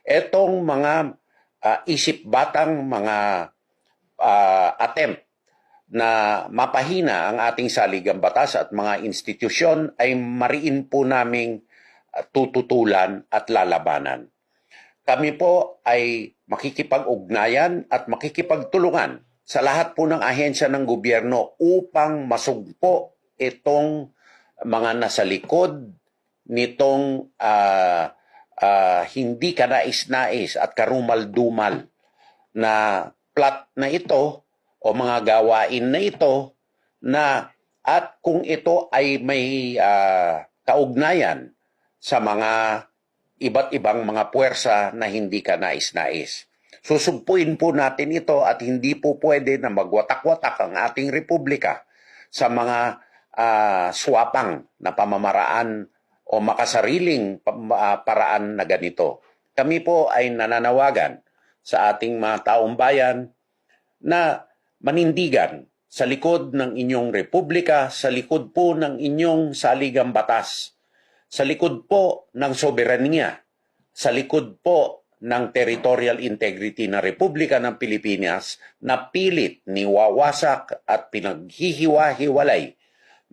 Etong mga isip batang mga attempt na mapahina ang ating saligang batas at mga institusyon ay mariin po naming tututulan at lalabanan. Kami po ay makikipag-ugnayan at makikipagtulungan sa lahat po ng ahensya ng gobyerno upang masugpo itong mga nasa likod nitong hindi kanais-nais at karumal-dumal na plot na ito o mga gawain na ito na at kung ito ay may kaugnayan sa mga iba't ibang mga puwersa na hindi kanais-nais. Susugpuin po natin ito at hindi po pwede na magwatak-watak ang ating republika sa mga swapang na pamamaraan o makasariling paraan na ganito. Kami po ay nananawagan sa ating mga taong bayan na manindigan sa likod ng inyong republika, sa likod po ng inyong saligang batas, sa likod po ng soberanya, sa likod po ng territorial integrity ng Republika ng Pilipinas na pilit niwawasak at pinaghihiwa-hiwalay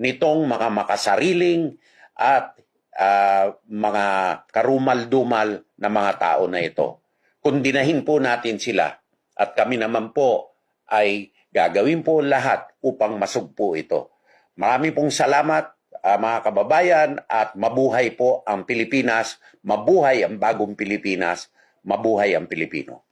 nitong mga makasariling at mga karumal-dumal na mga tao na ito. Kundinahin po natin sila at kami naman po ay gagawin po lahat upang masugpo ito. Marami pong salamat mga kababayan at mabuhay po ang Pilipinas, mabuhay ang bagong Pilipinas, mabuhay ang Pilipino.